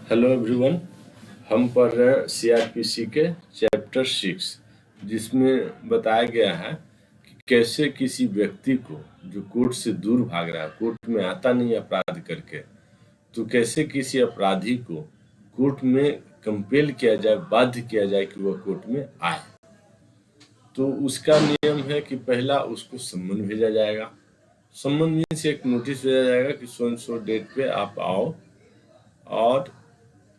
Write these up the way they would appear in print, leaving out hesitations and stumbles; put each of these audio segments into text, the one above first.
Hello everyone. हम पढ़ रहे हैं सीआरपीसी के चैप्टर 6, जिसमें बताया गया है कि कैसे किसी व्यक्ति को जो कोर्ट से दूर भाग रहा है, कोर्ट में आता नहीं अपराध करके, तो कैसे किसी अपराधी को कोर्ट में कंपेल किया जाए, बाध्य किया जाए कि वह कोर्ट में आए। तो उसका नियम है कि पहला उसको सम्मन भेजा जाएगा। सम्मन मीन्स एक नोटिस भेजा जाएगा कि सो एंड सो डेट पे आप आओ, और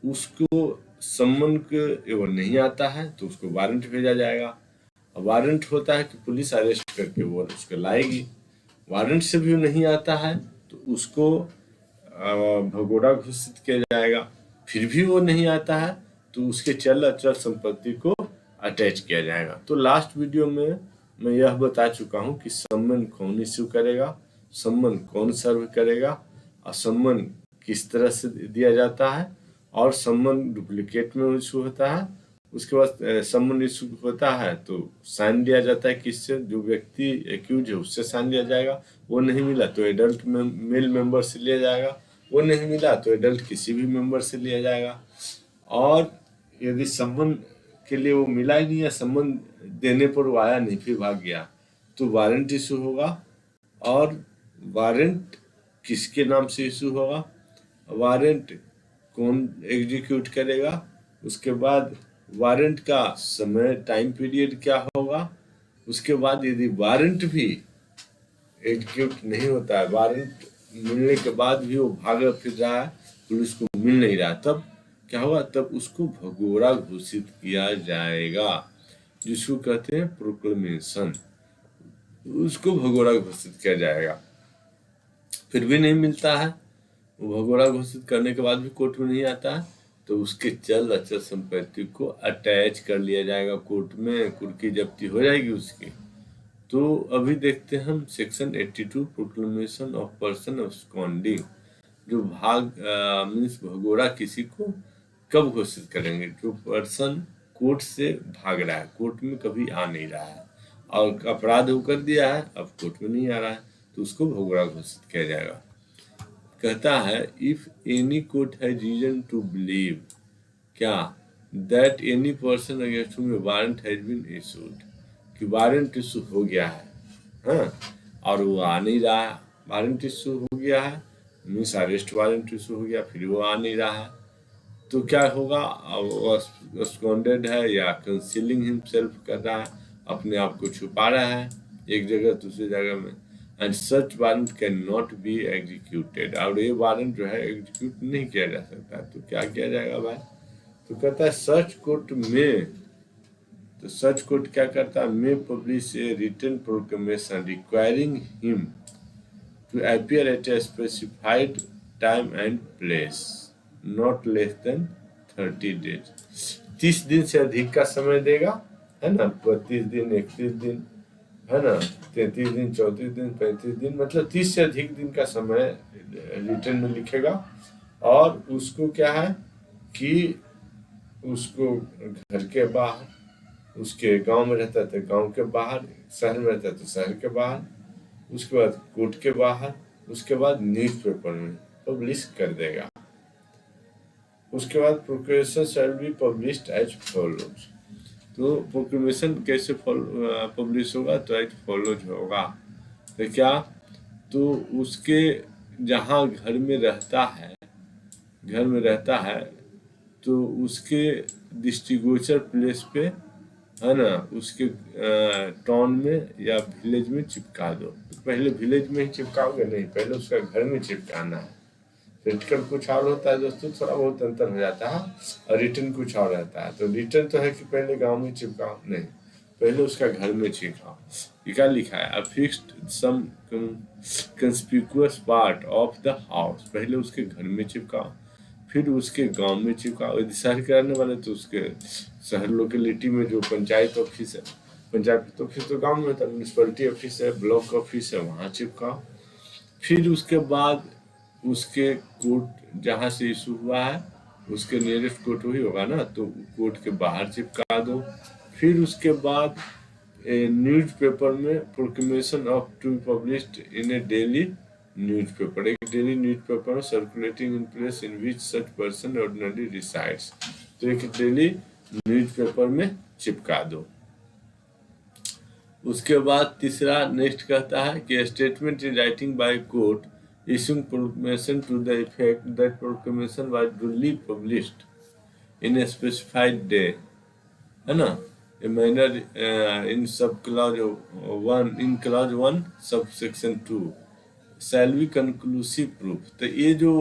उसको सम्मन के वो नहीं आता है तो उसको वारंट भेजा जाएगा। वारंट होता है कि पुलिस अरेस्ट करके वो उसको लाएगी। वारंट से भी नहीं आता है तो उसको भगोड़ा घोषित किया जाएगा। फिर भी वो नहीं आता है तो उसके चल अचल संपत्ति को अटैच किया जाएगा। तो लास्ट वीडियो में मैं यह बता चुका हूँ कि सम्मन कौन इश्यू करेगा, सम्मन कौन सर्व करेगा, और सम्मन किस तरह से दिया जाता है, और सम्मन डुप्लीकेट में इशू होता है। उसके बाद सम्मन इशू होता है तो साइन लिया जाता है किससे, जो व्यक्ति एक्यूज है उससे साइन लिया जाएगा। वो नहीं मिला तो एडल्ट मेल मेंबर से लिया जाएगा, वो नहीं मिला तो एडल्ट किसी भी मेंबर से लिया जाएगा। और यदि सम्मन के लिए वो मिला ही नहीं है, सम्मन देने पर वो आया नहीं फिर भाग गया, तो वारंट इशू होगा। और वारंट किसके नाम से इशू होगा, वारंट कौन एग्जीक्यूट करेगा, उसके बाद वारंट का समय टाइम पीरियड क्या होगा, उसके बाद यदि वारंट भी एग्जीक्यूट नहीं होता है, वारंट मिलने के बाद भी वो भाग फिर रहा है, पुलिस को मिल नहीं रहा, तब क्या होगा, तब उसको भगोड़ा घोषित किया जाएगा, जिसको कहते हैं प्रोक्लेमेशन। उसको भगोड़ा घोषित किया जाएगा। फिर भी नहीं मिलता है, वो भगोड़ा घोषित करने के बाद भी कोर्ट में नहीं आता है, तो उसके चल अचल संपत्ति को अटैच कर लिया जाएगा कोर्ट में, कुर्की जब्ती हो जाएगी उसकी। तो अभी देखते हैं हम section 82 proclamation of person absconding. जो भाग मीन्स भगोड़ा किसी को कब घोषित करेंगे, जो पर्सन कोर्ट से भाग रहा है, कोर्ट में कभी आ नहीं रहा है और अपराध वो कर दिया है, अब कोर्ट में नहीं आ रहा है, तो उसको भगोड़ा घोषित किया जाएगा। कहता है if any court has reason to believe क्या that any person against whom warrant has been issued, कि वारंट इशू हो गया है, हाँ, और वो आ नहीं रहा है, वारंट इशू हो गया है मीन्स अरेस्ट वारंट इशू हो गया, फिर वो आ नहीं रहा है, तो क्या होगा, अब्सकॉन्डेड है या कंसीलिंग हिमसेल्फ कर रहा है, अपने आप को छुपा रहा है एक जगह दूसरी जगह में, and such warrant can not be executed, और ये वारंट जो है एग्जीक्यूट नहीं किया जा सकता, तो क्या किया जाएगा भाई, तो कहता है सच कोर्ट में, तो सच कोर्ट क्या करता है, may publish a written proclamation requiring him to appear at a specified time and place not less than 30 days. 30 दिन से अधिक का समय देगा, है ना, 32 दिन, 31 दिन, है ना, 33 दिन, 34 दिन, 35 दिन, मतलब 30 से अधिक दिन का समय रिटर्न में लिखेगा। और उसको क्या है कि उसको घर के बाहर, उसके गांव में रहता है तो गांव के बाहर, शहर में रहता है तो शहर के बाहर, उसके बाद कोर्ट के बाहर, उसके बाद न्यूज़पेपर में पब्लिश कर देगा। उसके बाद proclamation shall be published as follows. तो प्रोक्लेमेशन कैसे पब्लिश होगा, तो एज फॉलोज होगा, तो क्या, तो उसके जहाँ घर में रहता है तो उसके दृष्टिगोचर प्लेस पे, है ना, उसके टाउन में या विलेज में चिपका दो। तो पहले विलेज में ही चिपकाओगे, नहीं, पहले उसका घर में चिपकाना है। प्रैक्टिकल कुछ और होता है दोस्तों, थोड़ा बहुत अंतर हो जाता है, और रिटर्न कुछ और रहता है। तो रिटर्न तो है कि पहले गांव में चिपकाओ, नहीं, पहले उसका घर में चिपकाओ। ये क्या लिखा है, affixed some conspicuous part of the house, पहले उसके घर में चिपकाओ, फिर उसके गांव में चिपकाओ। यदि शहर के रहने वाले तो उसके शहर लोकेलिटी में जो पंचायत ऑफिस है, पंचायत ऑफिस तो गाँव में होता है, म्यूनसिपलिटी ऑफिस है, ब्लॉक ऑफिस है, वहाँ चिपकाओ। फिर उसके बाद उसके कोर्ट जहाँ से इशू हुआ है उसके नियरेस्ट कोर्ट वही होगा ना, तो कोर्ट के बाहर चिपका दो। फिर उसके बाद न्यूज़पेपर में proclamation of to be published in a daily newspaper. एक daily newspaper circulating in place in which such person ordinarily resides. तो एक daily newspaper में चिपका दो। उसके बाद तीसरा नेक्स्ट कहता है कि statement in writing by court issuing proclamation to the effect that proclamation was duly published in a specified day, है ना, a manner in sub clause 1 in clause 1 subsection 2 shall be conclusive proof। तो ये जो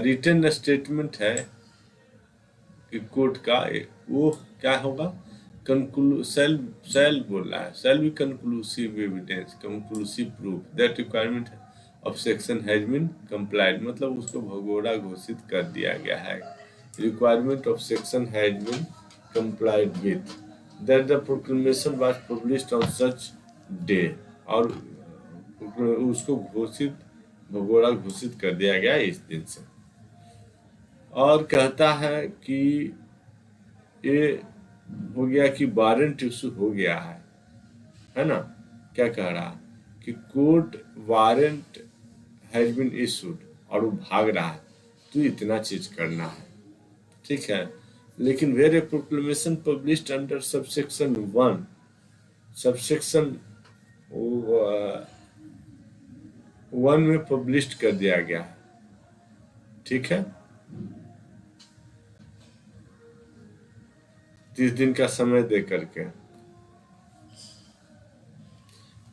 written statement है कि court का, वो क्या होगा, shall बोल रहा है, shall be conclusive evidence, conclusive proof that requirement of section has been complied, मतलब उसको भगोड़ा घोषित कर दिया गया है। Requirement of section has been complied with, that the proclamation was published on such day, और उसको घोषित भगोड़ा घोषित कर दिया गया इस दिन से। और कहता है कि ये हो गया कि वारंट इशू हो गया है ना, क्या कह रहा कि court warrant has been issued और वो भाग रहा है, तो इतना चीज करना है, ठीक है। लेकिन where a proclamation published under subsection 1, subsection 1 में पब्लिश्ड कर दिया गया है, ठीक है, 30 दिन का समय दे करके।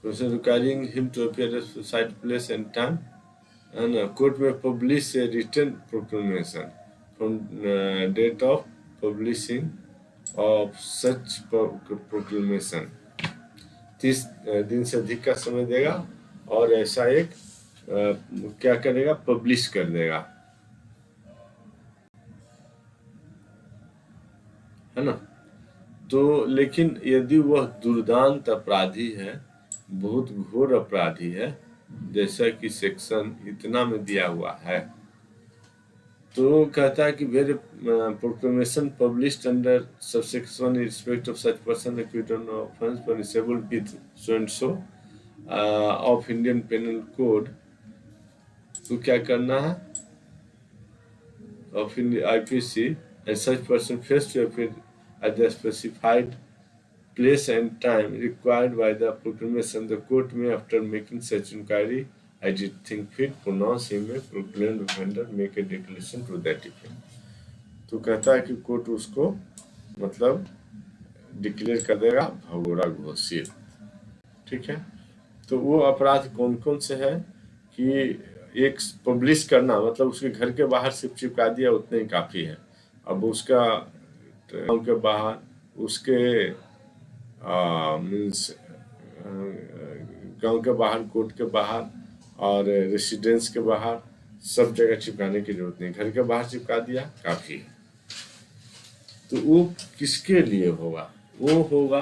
Requiring him to appear at site place and time, court में publish a written proclamation from date of publishing of such proclamation, 30 दिन से अधिक का समय देगा और ऐसा एक क्या करेगा, पब्लिश कर देगा, है ना। तो लेकिन यदि वह दुर्दांत अपराधी है, बहुत घोर अपराधी है, जैसा कि सेक्शन इतना में दिया हुआ है, तो कहता है कि where proclamation published under subsection in respect of such person accused of offence punishable with so and so of Indian penal code, तो क्या करना है, of IPC, and such person fails to appear at the specified place and time required by the proclamation, the court may, after making such inquiry as it think fit, pronounce him a proclaimed offender, make a declaration to that effect। तो कहता है कि court उसको मतलब declare कर देगा भगोड़ा घोषित, ठीक है। तो वो अपराध कौन कौन से है कि एक पब्लिश करना, मतलब उसके घर के बाहर सिर्फ चिपका दिया उतने ही काफ़ी है। अब उसका गाँव के बाहर, उसके मीन्स गांव के बाहर, कोर्ट के बाहर और रेसिडेंस के बाहर, सब जगह चिपकाने की जरूरत नहीं, घर के बाहर चिपका दिया काफ़ी है। तो वो किसके लिए होगा, वो होगा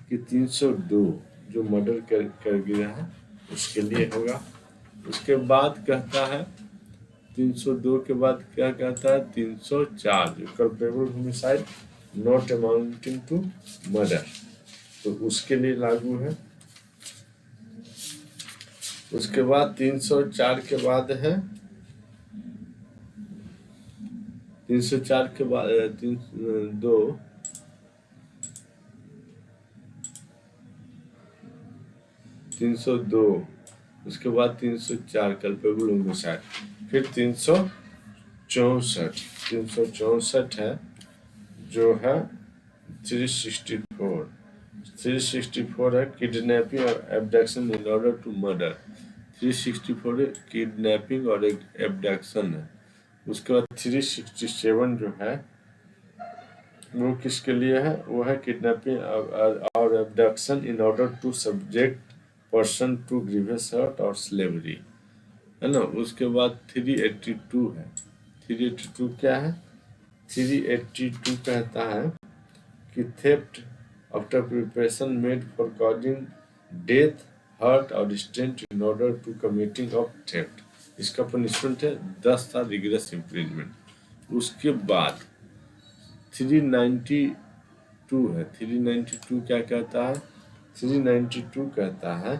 कि 302 जो मर्डर कर गया है उसके लिए होगा। उसके बाद कहता है 302 के बाद क्या कहता है, 304 जो culpable homicide not amounting to murder, तो उसके लिए लागू है। उसके बाद 304 के बाद है 304 के बाद 302, उसके बाद 304 कल्पेबल होमिसाइड, फिर 364 है जो है 364 है किडनैपिंग और abduction in order to murder, 364 kidnapping और एब्डक्शन है। उसके बाद 367 जो है वो किसके लिए है, वो है किडनैपिंग और abduction in order to subject person to grievous hurt और स्लेवरी, है ना। उसके बाद 382 है, 382 क्या है, 382 कहता है कि theft after preparation made for causing death, hurt और distant in order to committing of theft, इसका पनिशमेंट है 10 साल रिगरस इम्प्रिजमेंट। उसके बाद 392 है, 392 क्या कहता है, 392 कहता है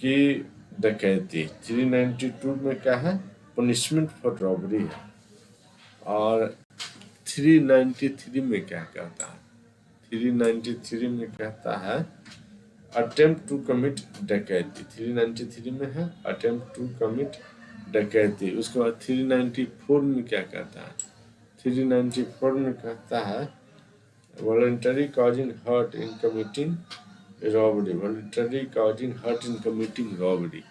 कि डकैती। 392 में क्या है, पनिशमेंट फॉर रॉबरी है। और 393 में क्या कहता है, 393 में कहता है अटेम्प्ट टू कमिट डकैती। 393 में है अटेम्प्ट टू कमिट डकैती। उसके बाद 394 में क्या कहता है, 394 में कहता है voluntary causing hurt in committing robbery, voluntary causing hurt in committing robbery.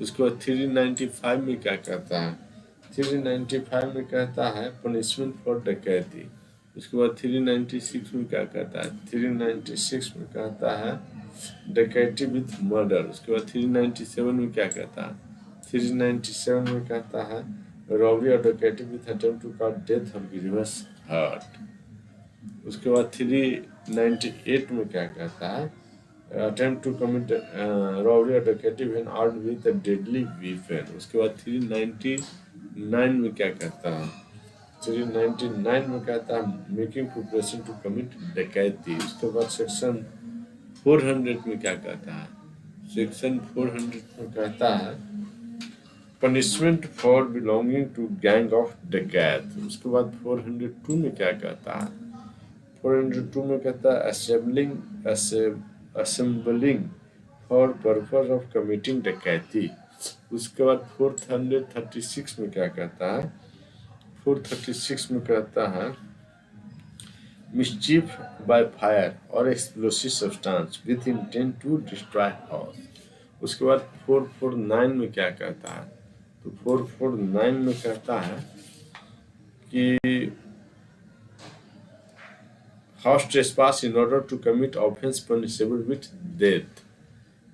उसके बाद 395 में क्या कहता है, 395 में कहता है पनिशमेंट फॉर डकैती। उसके बाद 396 में क्या कहता है, 396 में कहता है डकैती विथ मर्डर। उसके बाद 397 में क्या कहता है, 397 में कहता है रॉबरी और डकैती with attempt to cause death और ग्रीवियस हर्ट। उसके बाद 398 में क्या कहता है, अटेम्प्ट टू कमिट रॉबरी और डकैती when armed with a deadly weapon. उसके बाद 399 में क्या कहता है, 399 में कहता है मेकिंग प्रिपरेशन टू कमिट डकैती। उसके बाद सेक्शन 400 में क्या कहता है, सेक्शन 400 में कहता है punishment for belonging to gang of dacoit. उसके बाद 402 में क्या कहता है, 402 में कहता है assembling for purpose of committing डकैती। उसके बाद 436 में क्या कहता है, 436 में कहता है मिसचीफ बाय फायर और explosive substance with intent to destroy house. उसके बाद 449 में क्या कहता है, तो 449 में कहता है कि house trespass in order to commit offence punishable with death.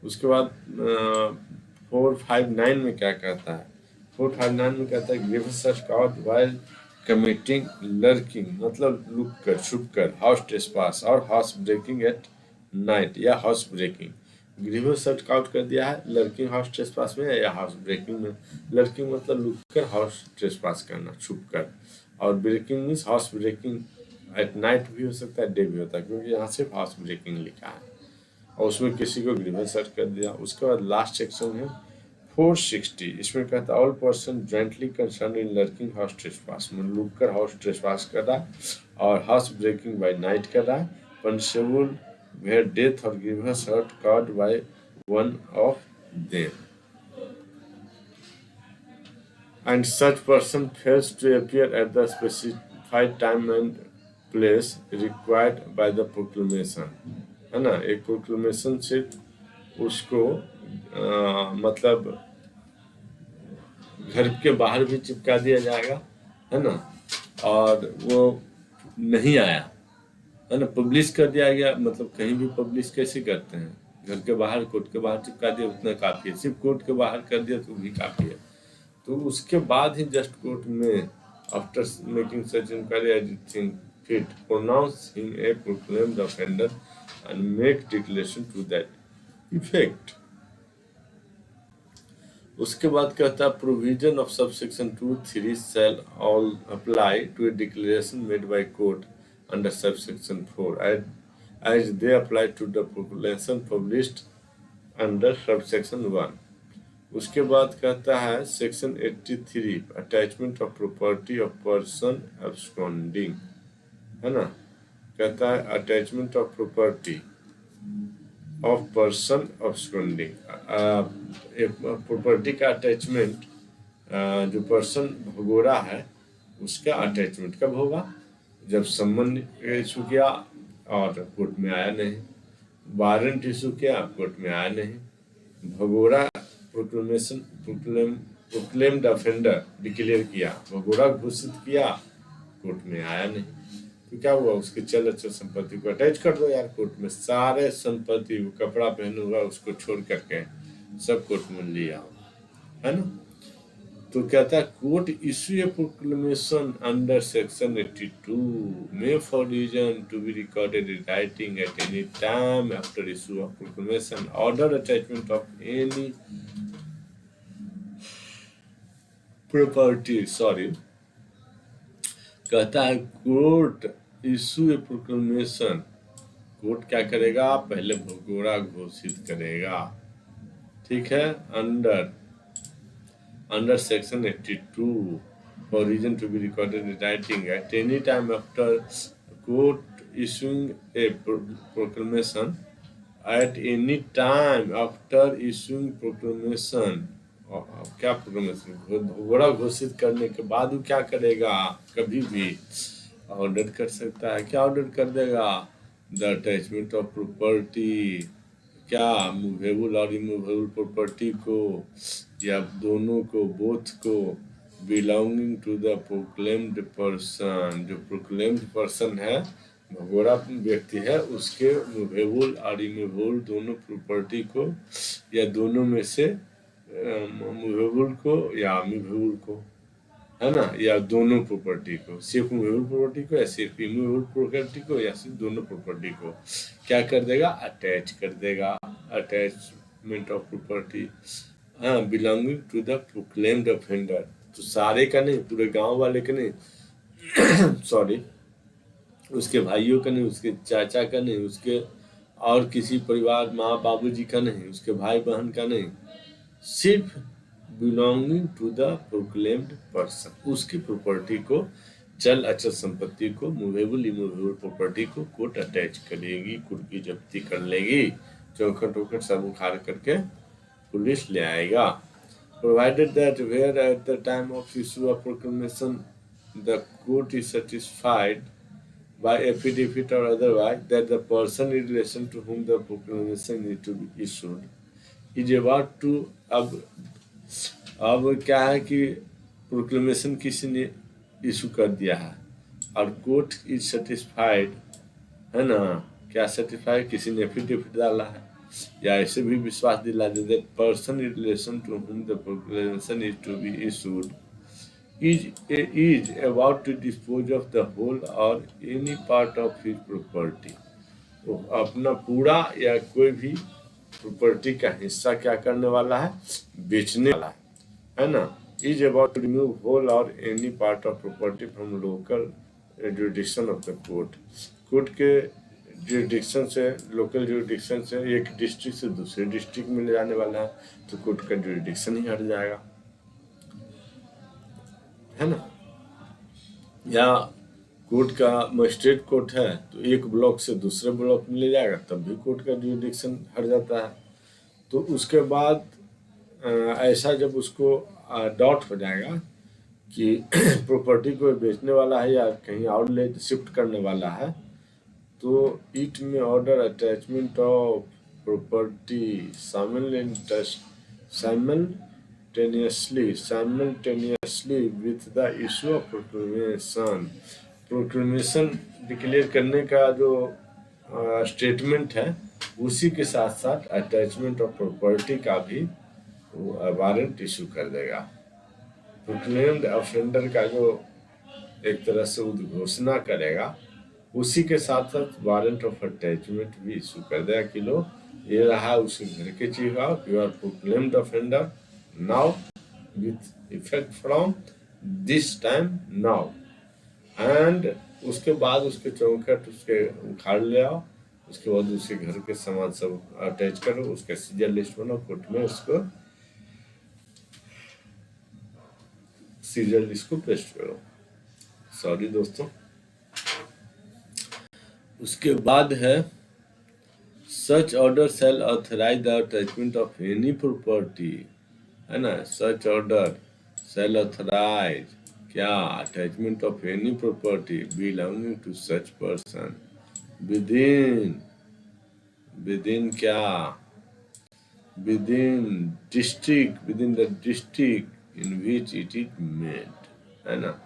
उसके बाद 459 में क्या कहता है, 459 में कहता है grievous such cause while committing lurking, मतलब लुक कर छुप कर, हाउस ट्रेसपास और हाउस ब्रेकिंग एट नाइट या हाउस ब्रेकिंग। ग्रीवियस सच काउट कर दिया है लर्किंग हाउस ट्रेसपास में या हाउस ब्रेकिंग में। लर्किंग मतलब लुक कर हाउस ट्रेसपास करना छुप कर, और breaking means house breaking at night भी हो सकता है, डे भी होता है, क्योंकि यहाँ सिर्फ हाउस ब्रेकिंग लिखा है और उसमें किसी को ग्रीवियस सर्च कर दिया। उसके बाद लास्ट सेक्शन है 460, इसमें कहता है all person jointly concern in lurking house trespass, मतलब लुक कर हाउस ट्रेसपास कर रहा है और हाउस ब्रेकिंग बाय नाइट कर रहा है, पनिशेबल वेयर डेथ और grievous hurt caused by one of them, and such person fails to appear at the specified time and place required by the proclamation, है ना। एक प्रोक्लेमेशन से उसको मतलब घर के बाहर भी चिपका दिया जाएगा, है ना, और वो नहीं आया, है ना, पब्लिश कर दिया गया, मतलब कहीं भी पब्लिश कैसे करते हैं, घर के बाहर कोर्ट के बाहर चिपका दिया उतना काफ़ी है, सिर्फ कोर्ट के बाहर कर दिया तो भी काफ़ी है। तो उसके बाद ही जस्ट कोर्ट में after making such inquiry as it think fit pronounce him a proclaimed offender and make declaration to that effect. उसके बाद कहता है provision of subsection 2(3) shall all apply to a declaration made by court under subsection 4 as they apply to the proclamation published under subsection 1। उसके बाद कहता है section 83 attachment of property of person absconding, है ना, कहता है attachment of property of person absconding, property का attachment जो पर्सन भगोड़ा है उसका अटैचमेंट कब होगा, जब सम्मन इशू किया और कोर्ट में आया नहीं, वारंट इशू किया कोर्ट में आया नहीं, भगोड़ा प्रोक्लेमेशन प्रोक्लेम्ड ऑफेंडर डिक्लेयर किया, भगोड़ा घोषित किया, कोर्ट में आया नहीं, तो क्या हुआ, उसके चल अचल संपत्ति को अटैच कर दो यार कोर्ट में, सारे संपत्ति, वो कपड़ा पहनूंगा उसको छोड़ करके सब कोर्ट में ले आओ, है ना। तो कहता है court issue a proclamation under section 82 may for reason to be recorded in writing at any time after issue of proclamation order attachment of any property, sorry, कहता है court issue a proclamation, court क्या करेगा, पहले भगोड़ा घोषित करेगा, ठीक है, under section 82 for reason to be recorded in writing at any time after court issuing a proclamation, at any time after issuing proclamation, क्या प्रोक्लेमेशन, घोड़ा घोषित करने के बाद वो क्या करेगा, कभी भी ऑर्डर कर सकता है। क्या ऑर्डर कर देगा, द अटैचमेंट ऑफ प्रॉपर्टी, क्या मूवेबल और इमूवेबल प्रॉपर्टी को या दोनों को, बोथ को, belonging to the proclaimed person, जो प्रोक्लेम्ड पर्सन है, भगोड़ा व्यक्ति है, उसके मूवेबल और इमूवेबल दोनों प्रॉपर्टी को या दोनों में से मूवेबल को या मूवेबल को, है ना, या दोनों प्रॉपर्टी को, सिर्फ मूवेबल प्रॉपर्टी को या सिर्फ इमूवेबल प्रॉपर्टी को या सिर्फ दोनों प्रॉपर्टी को क्या कर देगा, अटैच कर देगा। अटैचमेंट ऑफ प्रॉपर्टी, हाँ, belonging to the proclaimed offender, तो सारे का नहीं, पूरे गांव वाले का नहीं सॉरी, उसके भाइयों का नहीं, उसके चाचा का नहीं, उसके और किसी परिवार माँ बाबूजी का नहीं, उसके भाई बहन का नहीं, सिर्फ belonging to the proclaimed person, उसकी प्रॉपर्टी को, चल अचल संपत्ति को, मूवेबल इमूवेबल प्रॉपर्टी को कोर्ट अटैच करेगी, कोर्ट की जब्ती कर लेगी, चौखट वोखट सब उखाड़ करके पुलिस ले आएगा। Provided that where at the time of issue of proclamation the court is satisfied by affidavit or otherwise that the person in relation to whom the proclamation is to be issued is about to, अब क्या है कि proclamation किसी ने issue कर दिया है और कोर्ट इज सेटिस्फाइड, है ना, क्या सेटिस्फाइड, किसी ने एफिडेविट डाला है या ऐसे भी विश्वास दिला दे that person in relation to whom the proclamation is to be issued is about to dispose of the whole or any part of his property, वो अपना पूरा या कोई भी प्रॉपर्टी का हिस्सा क्या करने वाला है, बेचने वाला है ना। Is about to remove whole और any part of property from local jurisdiction of the court, court के जुरिडिक्शन से, लोकल जुरिडिक्शन से एक डिस्ट्रिक्ट से दूसरे डिस्ट्रिक्ट में ले जाने वाला है, तो कोर्ट का जुरिडिक्शन ही हट जाएगा, है ना। या कोर्ट का मजिस्ट्रेट कोर्ट है तो एक ब्लॉक से दूसरे ब्लॉक में ले जाएगा, तब भी कोर्ट का जुरिडिक्शन हट जाता है। तो उसके बाद ऐसा जब उसको डाउट हो जाएगा कि प्रॉपर्टी को बेचने वाला है या कहीं और ले शिफ्ट करने वाला है, तो इट में order attachment of property simultaneously with the issue of proclamation, proclamation declare करने का जो स्टेटमेंट है उसी के साथ साथ अटैचमेंट ऑफ प्रॉपर्टी का भी वारंट इशू कर देगा। प्रोक्लेम्ड ऑफेंडर का जो एक तरह से उद्घोषणा करेगा उसी के साथ साथ वारंट ऑफ अटैचमेंट भी इशू कर देगा कि लो ये रहा उसके घर के chief, you are proclaimed offender now with effect from this time now, and उसके बाद उसके चौखट उसके उखाड़ ले आओ, उसके बाद उसके घर के सामान सब अटैच करो, उसका सीजर लिस्ट बनाओ, कोर्ट में उसको सीजर लिस्ट को पेस्ट करो। सॉरी दोस्तों, उसके बाद है such order shall authorise the attachment of any property, है ना, सच ऑर्डर शैल ऑथराइज क्या, attachment of any property belonging to such person within क्या, within the district in which it is made, है ना।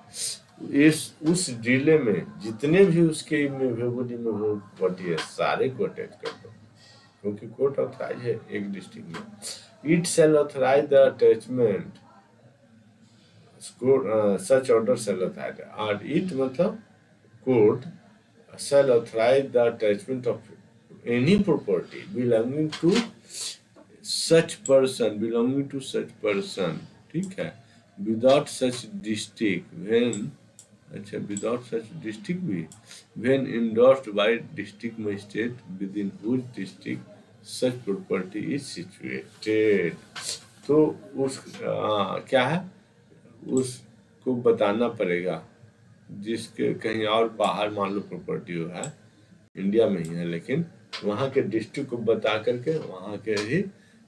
उस जिले में जितने भी उसके प्रॉपर्टी है सारे को अटैच कर दो, क्योंकि कोर्ट ऑथराइज है एक डिस्ट्रिक्ट में। It shall authorise the attachment, such order shall authorize, और इट मतलब court shall authorize the attachment of any property belonging to such person, ठीक है, without such district when, अच्छा without such district भी, when endorsed by district magistrate within whose district such property is situated. तो उस क्या है, उसको बताना पड़ेगा जिसके कहीं और बाहर मान लो प्रॉपर्टी हो है, इंडिया में ही है लेकिन वहाँ के डिस्ट्रिक्ट को बता करके वहाँ के ही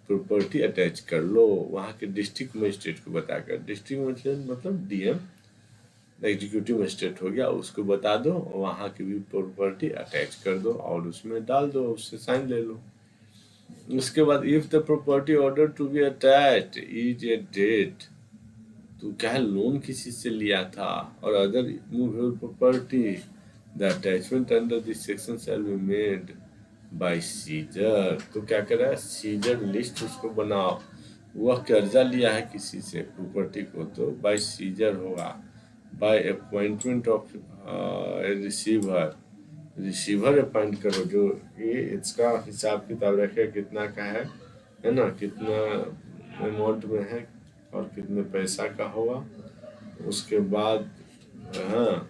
प्रॉपर्टी अटैच कर लो, वहाँ के डिस्ट्रिक्ट मजिस्ट्रेट को बताकर। डिस्ट्रिक्ट मजिस्ट्रेट मतलब डीएम, एग्जीक्यूटिव मजिस्ट्रेट हो गया, उसको बता दो, वहाँ की भी प्रॉपर्टी अटैच कर दो और उसमें डाल दो, उससे साइन ले लो। उसके बाद if the property order to be attached is a debt, तो क्या है, लोन किसी से लिया था और other movable property, the attachment under this section shall be made by seizure. तो क्या कर रहा है, सीजर लिस्ट उसको बनाओ। वह कर्जा लिया है किसी से प्रॉपर्टी को, तो बाय सीजर होगा, by appointment of receiver. Receiver appoint करो जो ये इसका हिसाब किताब रखे कितना का है ना, कितना अमाउंट में है और कितने पैसा का होगा। उसके बाद हाँ,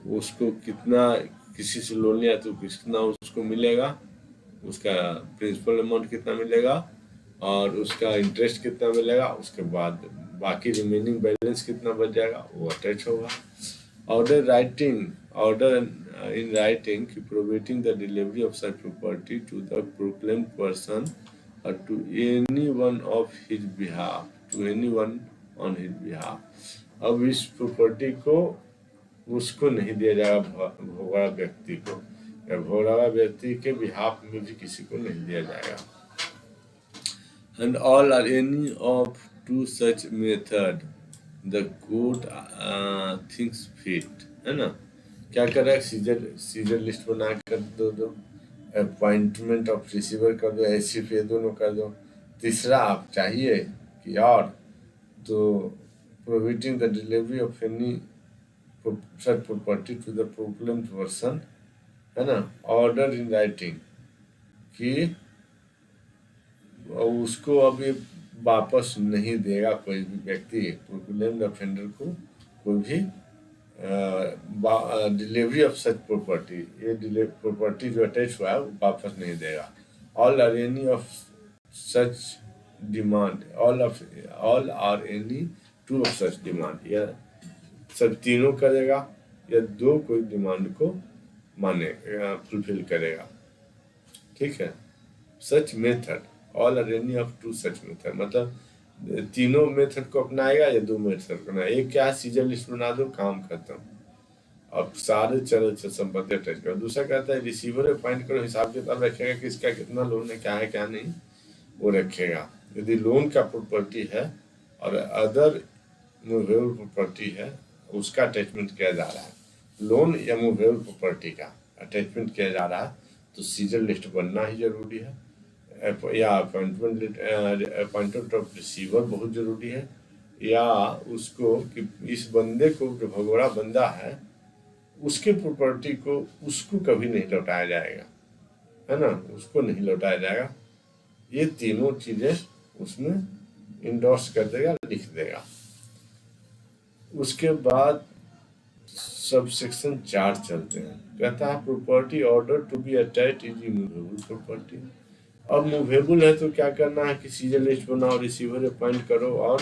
उसको कितना, किसी से लोन लिया तो कितना उसको मिलेगा, उसका प्रिंसिपल अमाउंट कितना मिलेगा और उसका इंटरेस्ट कितना मिलेगा, उसके बाद बाकी रिमेनिंग बैलेंस कितना बच जाएगा, वो अटैच होगा। Order writing, order in writing providing the delivery of such property to the proclaimed person और to any one of his behalf, to any one on his behalf. अब इस प्रॉपर्टी को उसको नहीं दिया जाएगा भोगड़ा व्यक्ति को, या भोगड़ा व्यक्ति के बिहाफ में भी किसी को नहीं दिया जाएगा। And all or any of two such method the court thinks fit, है ना। क्या कर रहा है, सीजर लिस्ट बना कर दो, अपॉइंटमेंट ऑफ रिसीवर कर दो, एसिफ, ये दोनों कर दो। तीसरा आप चाहिए कि और तो providing the delivery of any such property to the proclaimed person, है ना, ऑर्डर इन राइटिंग कि उसको अभी वापस नहीं देगा कोई भी व्यक्ति, प्रोक्लेम्ड ऑफेंडर को कोई भी डिलीवरी ऑफ सच प्रॉपर्टी, ये प्रॉपर्टी जो अटैच हुआ है वो वापस नहीं देगा। All or any of such demand, all or any two of such demand, या सब तीनों करेगा या दो कोई डिमांड को माने फुलफिल करेगा। ठीक है, such method, all or any of two such method मतलब तीनों मेथड को अपनाएगा या दो मेथड को अपनाएगा। एक क्या, सीजर लिस्ट बना दो, काम खत्म, अब सारे चल संपत्ति अटैच करो। दूसरा कहता है रिसीवर अपॉइंट करो, हिसाब किताब रखेगा कि इसका कितना लोन है, क्या है क्या नहीं, वो रखेगा। यदि लोन का प्रॉपर्टी है और अदर मूवेबल प्रॉपर्टी है, उसका अटैचमेंट किया जा रहा है, लोन या मूवेबल प्रॉपर्टी का अटैचमेंट किया जा रहा है, तो सीजर लिस्ट बनना ही जरूरी है, या अपॉइंटमेंट ऑफ रिसीवर बहुत जरूरी है, या उसको कि इस बंदे को, जो भगोड़ा बंदा है, उसके प्रॉपर्टी को उसको कभी नहीं लौटाया जाएगा, है ना, उसको नहीं लौटाया जाएगा। ये तीनों चीजें उसमें इंडोर्स कर देगा, लिख देगा। उसके बाद सब सेक्शन 4 चलते हैं, कहता है property order to be attached is immovable property. अब मूवेबल है तो क्या करना है कि सीजर लिस्ट बनाओ, रिसीवर अपॉइंट करो और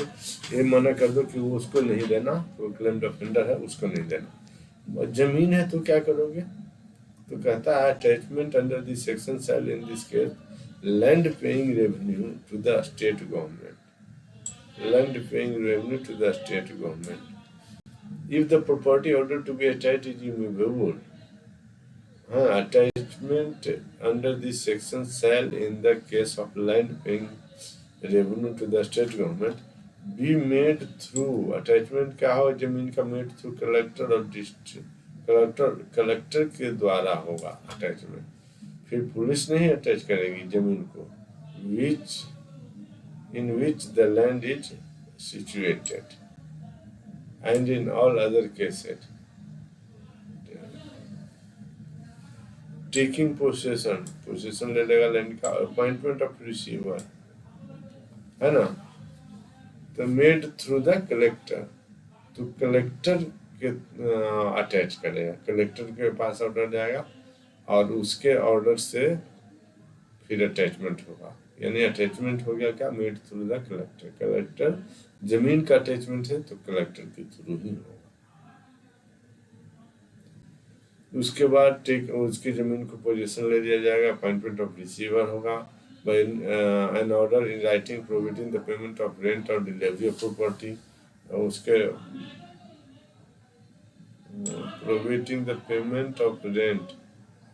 ये मना कर दो कि वो उसको नहीं देना, तो क्लेम्ड ऑफेंडर है उसको नहीं देना। जमीन है तो क्या करोगे, तो कहता है attachment under this section shall in this case land paying revenue to the state government, land paying revenue to the state government. If the property order to be attached is immovable, attachment under this section shall, in the case of land paying revenue to the state government, be made through, attachment क्या हो, जमीन का made through collector और district collector के द्वारा होगा attachment. फिर police नहीं अटैच करेगी जमीन को, in which the land is situated, and in all other cases taking possession ले लेगा लैंड का, अपॉइंटमेंट ऑफ रिसीवर, है ना, तो मेड थ्रू द कलेक्टर, तो कलेक्टर के अटैच करेगा, कलेक्टर के पास ऑर्डर जाएगा और उसके ऑर्डर से फिर अटैचमेंट होगा, यानी अटैचमेंट हो गया क्या, made through the collector. Collector जमीन का अटैचमेंट है तो कलेक्टर के थ्रू ही होगा। उसके बाद टेक उसकी जमीन को पोजीशन ले दिया जाएगा, अपॉइंटमेंट ऑफ रिसीवर होगा, by an order in writing providing the payment of rent और डिलीवरी ऑफ प्रॉपर्टी, उसके providing the payment of rent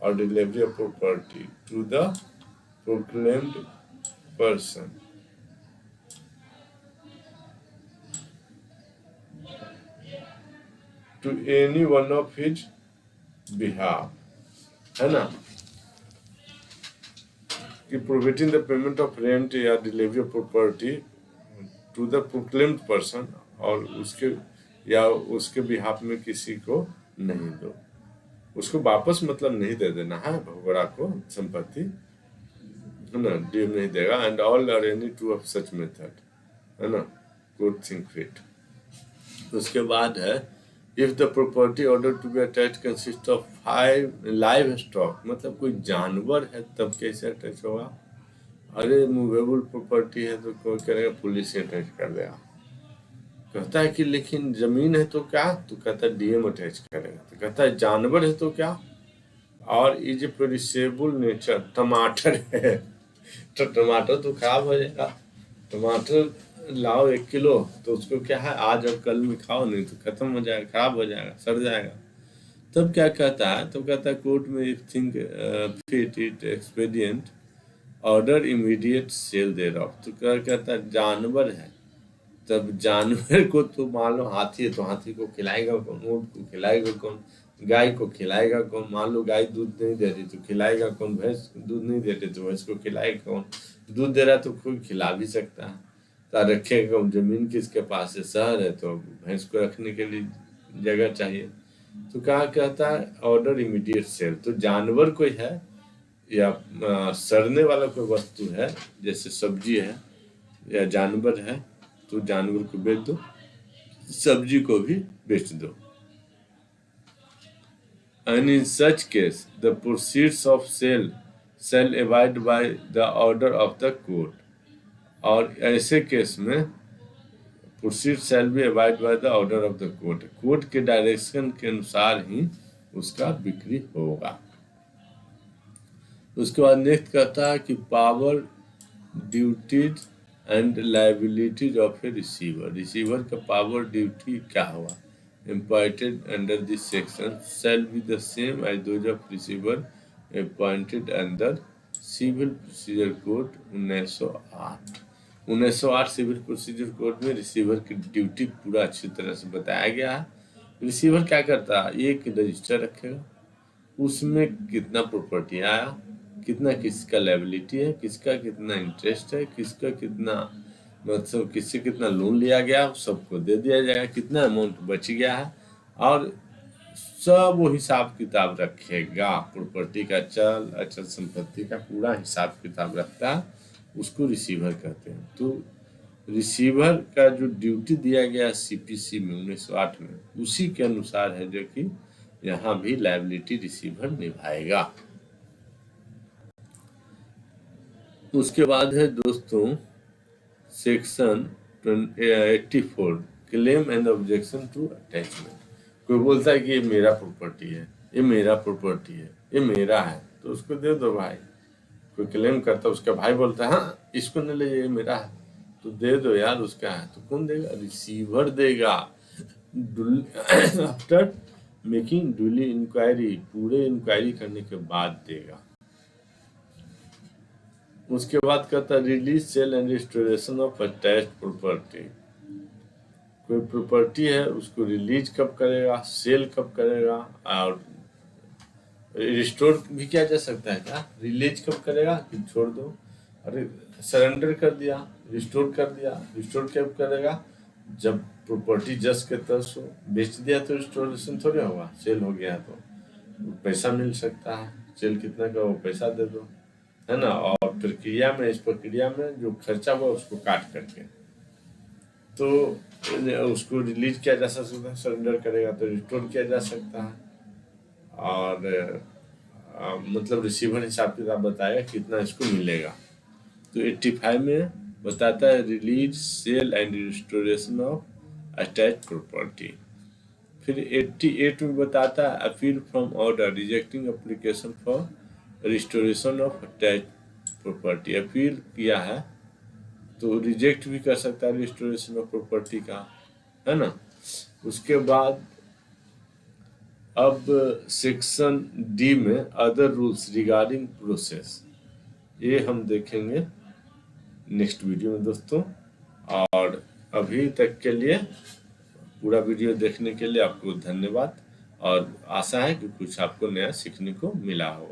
or delivery of property to the proclaimed person. To any one of his behalf, है ना, कि providing the payment of rent या delivery of property to the proclaimed person, और उसके या उसके behalf में किसी को नहीं दो, उसको वापस मतलब नहीं दे देना है भगोड़ा को संपत्ति, है ना, डीम नहीं देगा। And all or any two of such method, है ना, गुड थिंक फिट। उसके बाद है if the property order to be attach consist of 5 livestock, मतलब कोई जानवर है तब कैसे अटैच होगा। अरे मूवेबल प्रॉपर्टी है तो कोई करेगा पुलिस से अटैच कर देगा। कहता है कि लेकिन जमीन है तो क्या, तो कहता है डीएम अटैच करेगा। तो कहता है जानवर है तो क्या, और इज ए पेरिशेबल नेचर, टमाटर है तो टमाटर तो खराब हो जाएगा। टमाटर लाओ 1 किलो तो उसको क्या है आज और कल में खाओ, नहीं तो खत्म हो जाएगा, खराब हो जाएगा, सड़ जाएगा। तब क्या कहता है, तो कहता है कोर्ट में if think fit it expedient order immediate sale thereof. तो क्या कहता है जानवर है, तब जानवर को तो मान लो हाथी है तो हाथी को खिलाएगा कौन, ऊँट को खिलाएगा कौन, गाय को खिलाएगा कौन। मान लो गाय दूध नहीं दे रही तो खिलाएगा कौन, भैंस दूध नहीं दे रही तो भैंस को खिलाएगा कौन, दूध दे रहा तो कोई खिला भी सकता है। तो रखेगा कौन, जमीन किसके पास है, शहर है तो भैंस को रखने के लिए जगह चाहिए। तो कहा कहता है ऑर्डर इमीडिएट सेल, तो जानवर कोई है या सड़ने वाला कोई वस्तु है जैसे सब्जी है या जानवर है तो जानवर को बेच दो, सब्जी को भी बेच दो। And in such case, the proceeds of sale shall abide by the order of the court. और ऐसे केस में proceeds shall be abide by the order of the court. Court के डायरेक्शन के अनुसार ही उसका बिक्री होगा। उसके बाद नेक्स्ट कहता है कि power duties and liabilities of A receiver. Receiver का पावर ड्यूटी क्या हुआ, imparted under this section shall be the same as those of receiver appointed under Civil Procedure Code 1908। 1908 civil procedure code में receiver की duty पूरा अच्छी तरह से बताया गया है। रिसीवर क्या करता है, एक रजिस्टर रखेगा, उसमें कितना प्रॉपर्टी आया, कितना किसका लायबिलिटी है, किसका कितना इंटरेस्ट है, किसका कितना मतलब किससे कितना लोन लिया गया, सबको दे दिया जाएगा, कितना अमाउंट बच गया है, और सब वो हिसाब किताब रखेगा। प्रॉपर्टी का चल अचल संपत्ति का पूरा हिसाब किताब रखता है, उसको रिसीवर कहते हैं। तो रिसीवर का जो ड्यूटी दिया गया सीपीसी में 1908 में, उसी के अनुसार है जो कि यहाँ भी लायबिलिटी रिसीवर निभाएगा। उसके बाद है दोस्तों section 84 claim and objection to attachment. कोई बोलता है कि ये मेरा प्रॉपर्टी है, ये मेरा प्रॉपर्टी है, ये मेरा है, तो उसको दे दो भाई। कोई क्लेम करता है, उसका भाई बोलता है हाँ इसको न ले, ये मेरा है, तो दे दो यार, उसका है। तो कौन देगा, रिसीवर देगा। आफ्टर मेकिंग ड्यूली इंक्वायरी, पूरे इंक्वायरी करने के बाद देगा। उसके बाद कहता है release sale and restoration of attached property. कोई प्रॉपर्टी है उसको रिलीज कब करेगा, सेल कब करेगा, और रिस्टोर भी किया जा सकता है क्या, रिलीज कब करेगा कि छोड़ दो, अरे सरेंडर कर दिया, रिस्टोर कर दिया। रिस्टोर कब करेगा, जब प्रॉपर्टी जस के तस हो, बेच दिया तो रिस्टोरेशन थोड़ी होगा, सेल हो गया तो पैसा मिल सकता है, सेल कितना का वो पैसा दे दो, है ना। और प्रक्रिया में, इस प्रक्रिया में जो खर्चा हुआ उसको काट करके तो उसको रिलीज किया जा सकता है, सरेंडर करेगा तो रिस्टोर किया जा सकता है। और मतलब रिसीवर हिसाब किताब बताएगा कितना इसको मिलेगा। तो 85 में बताता है release, sale and restoration of attach property. फिर 88 में बताता है appeal from order, rejecting application for restoration of attach property. Appeal किया है तो रिजेक्ट भी कर सकता है रिस्टोरेशन ऑफ प्रॉपर्टी का, है ना। उसके बाद अब सेक्शन डी में अदर रूल्स रिगार्डिंग प्रोसेस, ये हम देखेंगे नेक्स्ट वीडियो में दोस्तों। और अभी तक के लिए पूरा वीडियो देखने के लिए आपको धन्यवाद, और आशा है कि कुछ आपको नया सीखने को मिला होगा।